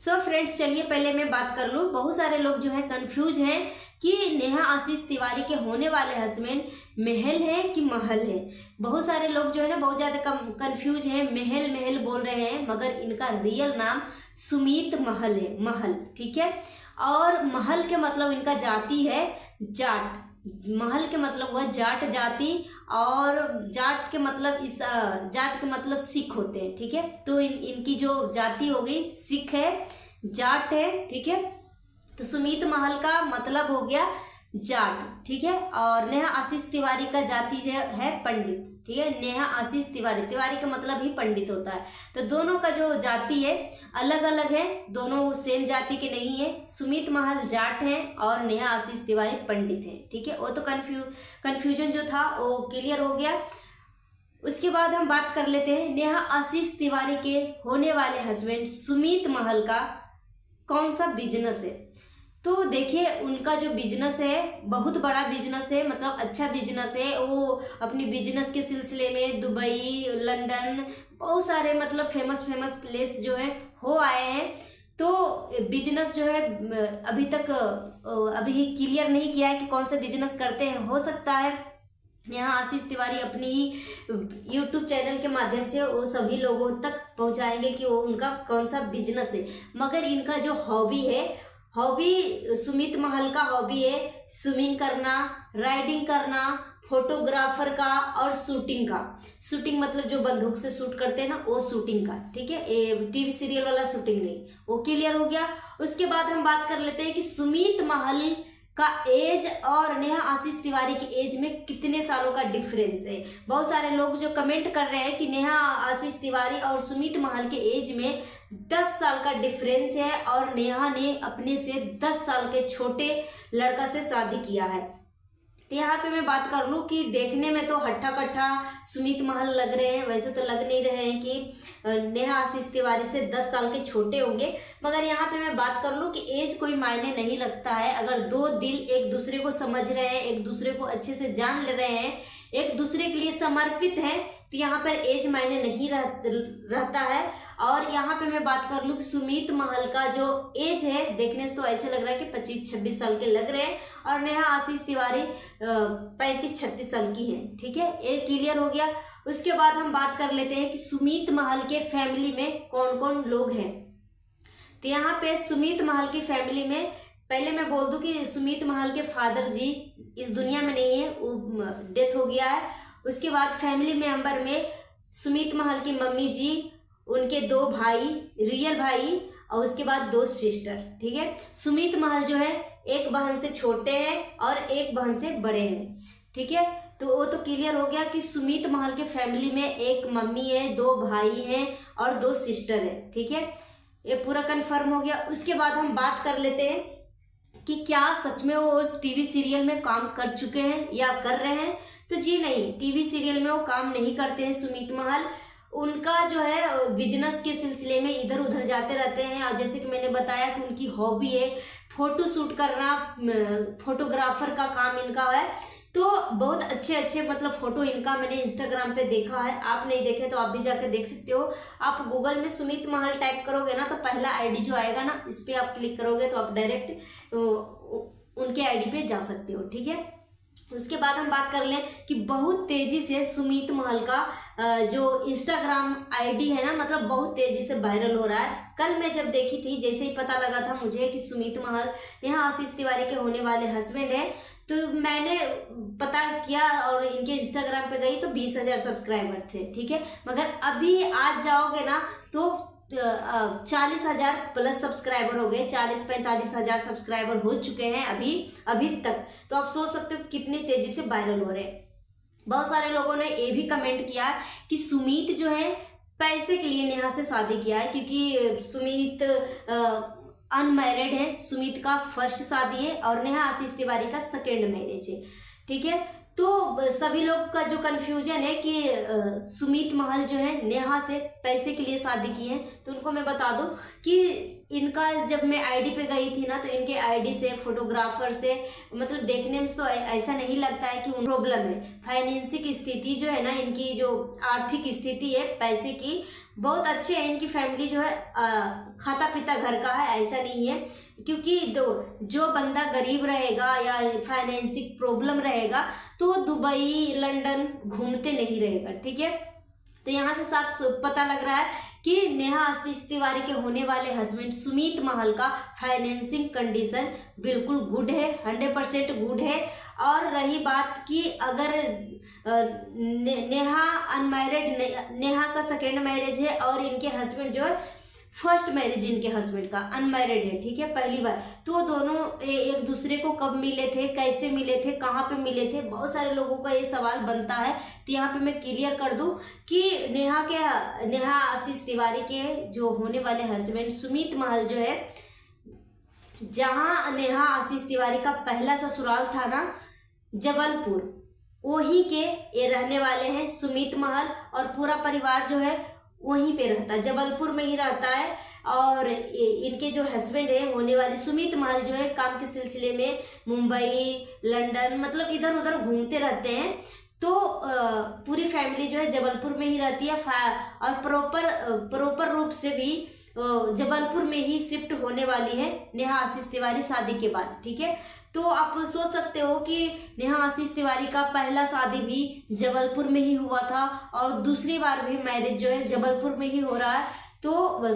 So friends, चलिए पहले मैं बात कर लूँ। बहुत सारे लोग जो है कंफ्यूज हैं कि नेहा आशीष तिवारी के होने वाले हस्बैंड महल है कि महल है। बहुत सारे लोग जो है ना बहुत ज़्यादा कंफ्यूज हैं, महल महल बोल रहे हैं, मगर इनका रियल नाम सुमित महल है। महल, ठीक है। और महल के मतलब इनका जाति है जाट। महल के मतलब हुआ जाट जाति, और जाट के मतलब सिख होते हैं, ठीक है। तो इनकी जो जाति हो गई सिख है, जाट है, ठीक है। तो सुमित महल का मतलब हो गया जाट, ठीक है। और नेहा आशीष तिवारी का जाति जो है पंडित, ठीक है। नेहा आशीष तिवारी, तिवारी का मतलब ही पंडित होता है। तो दोनों का जो जाति है अलग अलग है, दोनों सेम जाति के नहीं है। सुमित महल जाट हैं और नेहा आशीष तिवारी पंडित हैं, ठीक है। वो तो कन्फ्यूजन जो था वो क्लियर हो गया। उसके बाद हम बात कर लेते हैं नेहा आशीष तिवारी के होने वाले हस्बैंड सुमित महल का कौन सा बिजनेस है। तो देखिए, उनका जो बिजनेस है बहुत बड़ा बिजनेस है, मतलब अच्छा बिजनेस है। वो अपनी बिजनेस के सिलसिले में दुबई, लंदन, बहुत सारे मतलब फेमस प्लेस जो है हो आए हैं। तो बिजनेस जो है अभी क्लियर नहीं किया है कि कौन सा बिजनेस करते हैं। हो सकता है नेहा आशीष तिवारी अपनी ही यूट्यूब चैनल के माध्यम से वो सभी लोगों तक पहुंचाएंगे कि वो उनका कौन सा बिजनेस है। मगर इनका जो हॉबी सुमित महल का हॉबी है स्विमिंग करना, राइडिंग करना, फोटोग्राफर का और शूटिंग का। शूटिंग मतलब जो बंदूक से शूट करते हैं ना, वो शूटिंग का, ठीक है। टीवी सीरियल वाला शूटिंग नहीं, वो क्लियर हो गया। उसके बाद हम बात कर लेते हैं कि सुमित महल का एज और नेहा आशीष तिवारी के एज में कितने सालों का डिफरेंस है। बहुत सारे लोग जो कमेंट कर रहे हैं कि नेहा आशीष तिवारी और सुमित महल के एज में 10 साल का डिफरेंस है, और नेहा ने अपने से 10 साल के छोटे लड़का से शादी किया है। तो यहाँ पे मैं बात कर लूँ कि देखने में तो हट्टा कट्ठा सुमित महल लग रहे हैं, वैसे तो लग नहीं रहे हैं कि नेहा आशीष तिवारी से 10 साल के छोटे होंगे। मगर यहाँ पे मैं बात कर लूँ कि एज कोई मायने नहीं रखता है। अगर दो दिल एक दूसरे को समझ रहे हैं, एक दूसरे को अच्छे से जान ले रहे हैं, एक दूसरे के लिए समर्पित हैं, तो यहाँ पर एज मायने नहीं रहता है। और यहाँ पे मैं बात कर लूँ कि सुमित महल का जो एज है देखने से तो ऐसे लग रहा है कि 25-26 साल के लग रहे हैं, और नेहा आशीष तिवारी 35-36 साल की हैं, ठीक है। ये क्लियर हो गया। उसके बाद हम बात कर लेते हैं कि सुमित महल के फैमिली में कौन कौन लोग हैं। तो यहाँ पे सुमित महल की फैमिली में पहले मैं बोल दूं कि सुमित महल के फादर जी इस दुनिया में नहीं है, वो डेथ हो गया है। उसके बाद फैमिली मेंबर में सुमित महल की मम्मी जी, उनके 2 भाई, रियल भाई, और उसके बाद 2 सिस्टर, ठीक है। सुमित महल जो है एक बहन से छोटे हैं और एक बहन से बड़े हैं, ठीक है। तो वो तो क्लियर हो गया कि सुमित महल के फैमिली में एक मम्मी है, 2 भाई हैं और 2 सिस्टर है, ठीक है। ये पूरा कंफर्म हो गया। उसके बाद हम बात कर लेते हैं कि क्या सच में वो टीवी सीरियल में काम कर चुके हैं या कर रहे हैं। तो जी नहीं, टीवी सीरियल में वो काम नहीं करते हैं सुमित महल। उनका जो है बिजनेस के सिलसिले में इधर उधर जाते रहते हैं, और जैसे कि मैंने बताया कि उनकी हॉबी है फोटो शूट करना, फोटोग्राफर का काम इनका है। तो बहुत अच्छे मतलब फोटो इनका मैंने इंस्टाग्राम पे देखा है। आप नहीं देखे तो आप भी जाकर देख सकते हो। आप गूगल में सुमित महल टाइप करोगे ना, तो पहला आईडी जो आएगा ना, इस पर आप क्लिक करोगे तो आप डायरेक्ट उनके आईडी पे जा सकते हो, ठीक है। उसके बाद हम बात कर लें कि बहुत तेजी से सुमित महल का जो इंस्टाग्राम आईडी है ना, मतलब बहुत तेजी से वायरल हो रहा है। कल मैं जब देखी थी, जैसे ही पता लगा था मुझे कि सुमित महल नेहा आशीष तिवारी के होने वाले हस्बैंड है, तो मैंने पता किया और इनके इंस्टाग्राम पे गई तो 20,000 सब्सक्राइबर थे, ठीक है। मगर अभी आज जाओगे ना तो 40,000 प्लस सब्सक्राइबर हो गए, 40-45 हजार सब्सक्राइबर हो चुके हैं अभी तक। तो आप सोच सकते हो कितनी तेजी से वायरल हो रहे हैं। बहुत सारे लोगों ने ये भी कमेंट किया कि सुमित जो है पैसे के लिए नेहा से शादी किया है, क्योंकि सुमित अनमैरिड है। सुमित का फर्स्ट शादी है और नेहा आशीष तिवारी का सेकेंड मैरिज है, ठीक है। तो सभी लोग का जो कन्फ्यूजन है कि सुमित महल जो है नेहा से पैसे के लिए शादी की है, तो उनको मैं बता दूं कि इनका जब मैं आईडी पे गई थी ना, तो इनके आईडी से, फोटोग्राफर से, मतलब देखने में तो ऐसा नहीं लगता है कि प्रॉब्लम है। फाइनेंसिक स्थिति जो है ना, इनकी जो आर्थिक स्थिति है पैसे की, बहुत अच्छे हैं, इनकी फैमिली जो है खाता पीता घर का है, ऐसा नहीं है। क्योंकि जो बंदा गरीब रहेगा या फाइनेंसिक प्रॉब्लम रहेगा तो वो दुबई लंदन घूमते नहीं रहेगा, ठीक है। तो यहाँ से साफ पता लग रहा है कि नेहा आशीष तिवारी के होने वाले हस्बैंड सुमित महल का फाइनेंसिंग कंडीशन बिल्कुल गुड है, 100% गुड है। और रही बात कि अगर नेहा अनमैरिड, नेहा का सेकेंड मैरिज है और इनके हस्बैंड जो है फर्स्ट मैरिज इनके हस्बैंड का अनमैरिड है, ठीक है, पहली बार। तो वो दोनों एक दूसरे को कब मिले थे, कैसे मिले थे, कहाँ पे मिले थे, बहुत सारे लोगों का ये सवाल बनता है। तो यहाँ पे मैं क्लियर कर दूं कि नेहा आशीष तिवारी के जो होने वाले हस्बैंड सुमित महल जो है, जहाँ नेहा आशीष तिवारी का पहला ससुराल था ना जबलपुर, वहीं के ये रहने वाले हैं सुमित महल, और पूरा परिवार जो है वहीं पे रहता है, जबलपुर में ही रहता है। और इनके जो हस्बैंड है होने वाले सुमित महल जो है काम के सिलसिले में मुंबई लंदन मतलब इधर उधर घूमते रहते हैं। तो पूरी फैमिली जो है जबलपुर में ही रहती है और प्रॉपर रूप से भी जबलपुर में ही शिफ्ट होने वाली है नेहा आशीष तिवारी शादी के बाद, ठीक है। तो आप सोच सकते हो कि नेहा आशीष तिवारी का पहला शादी भी जबलपुर में ही हुआ था और दूसरी बार भी मैरिज जो है जबलपुर में ही हो रहा है। तो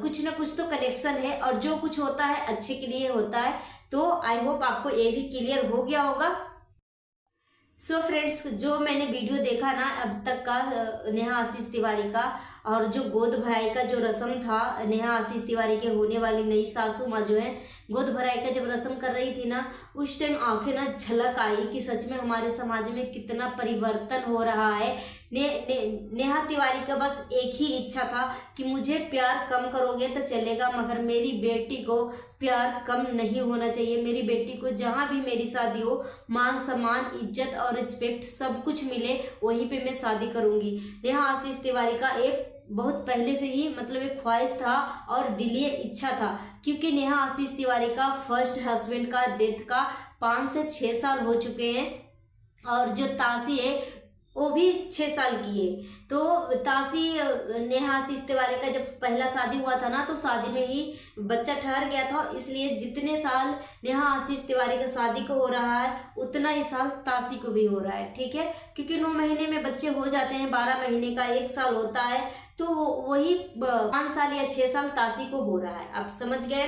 कुछ ना कुछ तो कनेक्शन है और जो कुछ होता है अच्छे के लिए होता है। तो आई होप आपको ये भी क्लियर हो गया होगा। सो फ्रेंड्स, जो मैंने वीडियो देखा ना अब तक का नेहा आशीष तिवारी का, और जो गोद भराई का जो रस्म था, नेहा आशीष तिवारी के होने वाली नई सासू माँ जो है गोद भराई का जब रस्म कर रही थी ना, उस टाइम आंखें ना झलक आई कि सच में हमारे समाज में कितना परिवर्तन हो रहा है। नेहा तिवारी का बस एक ही इच्छा था कि मुझे प्यार कम करोगे तो चलेगा, मगर मेरी बेटी को प्यार कम नहीं होना चाहिए। मेरी बेटी को जहाँ भी मेरी शादी हो मान सम्मान इज्जत और रिस्पेक्ट सब कुछ मिले, वहीं पे मैं शादी करूँगी। नेहा आशीष तिवारी का एक बहुत पहले से ही मतलब एक ख्वाहिश था और दिलीय इच्छा था, क्योंकि नेहा आशीष तिवारी का फर्स्ट हस्बैंड का डेथ का 5 से 6 साल हो चुके हैं और जो तासी है वो भी 6 साल की है। तो तासी नेहा आशीष तिवारी का जब पहला शादी हुआ था ना, तो शादी में ही बच्चा ठहर गया था, इसलिए जितने साल नेहा आशीष तिवारी का शादी को हो रहा है उतना ही साल तासी को भी हो रहा है, ठीक है। क्योंकि 9 महीने में बच्चे हो जाते हैं, 12 महीने का 1 साल होता है, तो वही 5 साल या 6 साल तासी को हो रहा है, आप समझ गए।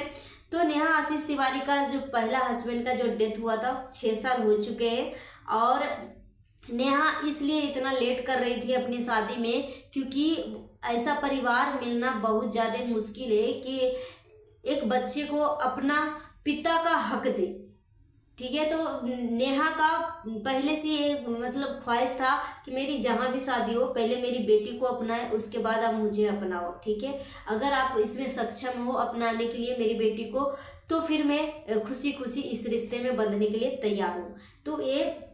तो नेहा आशीष तिवारी का जो पहला हस्बैंड का जो डेथ हुआ था 6 साल हो चुके हैं, और नेहा इसलिए इतना लेट कर रही थी अपनी शादी में क्योंकि ऐसा परिवार मिलना बहुत ज़्यादा मुश्किल है कि एक बच्चे को अपना पिता का हक दे, ठीक है। तो नेहा का पहले से एक मतलब ख्वाहिश था कि मेरी जहाँ भी शादी हो पहले मेरी बेटी को अपनाए, उसके बाद आप मुझे अपनाओ, ठीक है। अगर आप इसमें सक्षम हो अपनाने के लिए मेरी बेटी को, तो फिर मैं खुशी खुशी इस रिश्ते में बंधने के लिए तैयार हूँ। तो ये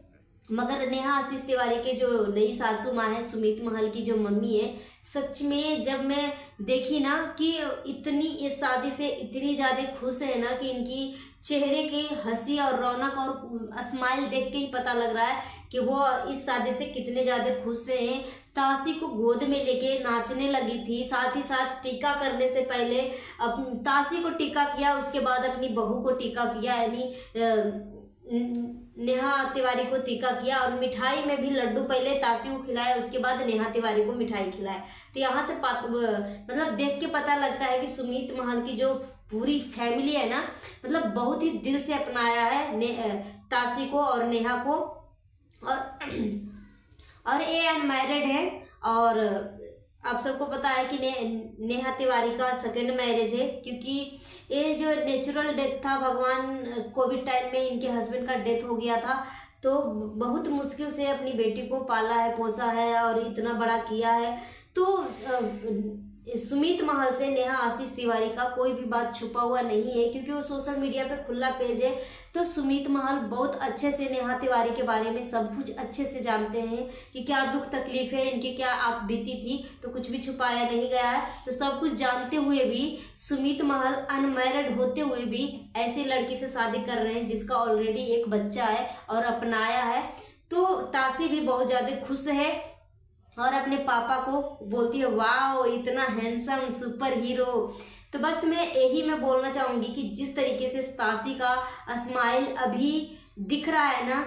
मगर नेहा आशीष तिवारी के जो नई सासू माँ है सुमित महल की जो मम्मी है, सच में जब मैं देखी ना कि इतनी इस शादी से इतनी ज़्यादा खुश है ना कि इनकी चेहरे की हंसी और रौनक और स्माइल देख के ही पता लग रहा है कि वो इस शादी से कितने ज़्यादा खुश हैं। तासी को गोद में लेके नाचने लगी थी, साथ ही साथ टीका करने से पहले तासी को टीका किया, उसके बाद अपनी बहू को टीका किया, यानी नेहा तिवारी को टीका किया, और मिठाई में भी लड्डू पहले तासी को खिलाया, उसके बाद नेहा तिवारी को मिठाई खिलाया। तो यहाँ से मतलब देख के पता लगता है कि सुमित महल की जो पूरी फैमिली है ना, मतलब बहुत ही दिल से अपनाया है तासी को और नेहा को। और ये अनमैरिड है, और आप सबको पता है कि नेहा तिवारी का सेकंड मैरिज है, क्योंकि ये जो नेचुरल डेथ था, भगवान कोविड टाइम में इनके हस्बैंड का डेथ हो गया था, तो बहुत मुश्किल से अपनी बेटी को पाला है, पोसा है और इतना बड़ा किया है। तो सुमित महल से नेहा आशीष तिवारी का कोई भी बात छुपा हुआ नहीं है, क्योंकि वो सोशल मीडिया पे खुला पेज है। तो सुमित महल बहुत अच्छे से नेहा तिवारी के बारे में सब कुछ अच्छे से जानते हैं कि क्या दुख तकलीफ है इनकी, क्या आप बीती थी, तो कुछ भी छुपाया नहीं गया है। तो सब कुछ जानते हुए भी सुमित महल अनमैरिड होते हुए भी ऐसी लड़की से शादी कर रहे हैं जिसका ऑलरेडी एक बच्चा है और अपनाया है। तो तासी भी बहुत ज़्यादा खुश है और अपने पापा को बोलती है वाओ इतना हैंडसम सुपर हीरो। तो बस मैं बोलना चाहूँगी कि जिस तरीके से तासी का स्माइल अभी दिख रहा है ना,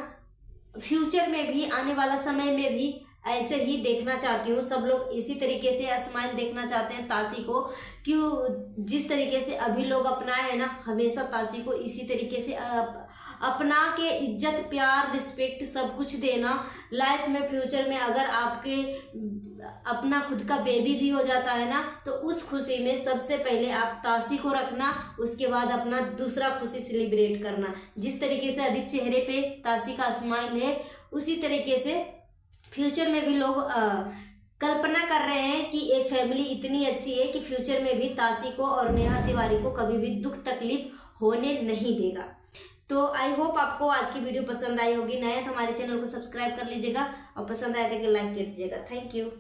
फ्यूचर में भी, आने वाला समय में भी ऐसे ही देखना चाहती हूँ। सब लोग इसी तरीके से स्माइल देखना चाहते हैं तासी को, क्यों जिस तरीके से अभी लोग अपनाए हैं ना, हमेशा तासी को इसी तरीके से अपना के इज्जत प्यार रिस्पेक्ट सब कुछ देना। लाइफ में फ्यूचर में अगर आपके अपना खुद का बेबी भी हो जाता है ना, तो उस खुशी में सबसे पहले आप तासी को रखना, उसके बाद अपना दूसरा खुशी सेलिब्रेट करना। जिस तरीके से अभी चेहरे पे तासी का स्माइल है, उसी तरीके से फ्यूचर में भी लोग कल्पना कर रहे हैं कि ये फैमिली इतनी अच्छी है कि फ्यूचर में भी तासी को और नेहा तिवारी को कभी भी दुख तकलीफ होने नहीं देगा। तो आई होप आपको आज की वीडियो पसंद आई होगी। नया तो हमारे चैनल को सब्सक्राइब कर लीजिएगा और पसंद आए तो लाइक कर दीजिएगा। Thank you.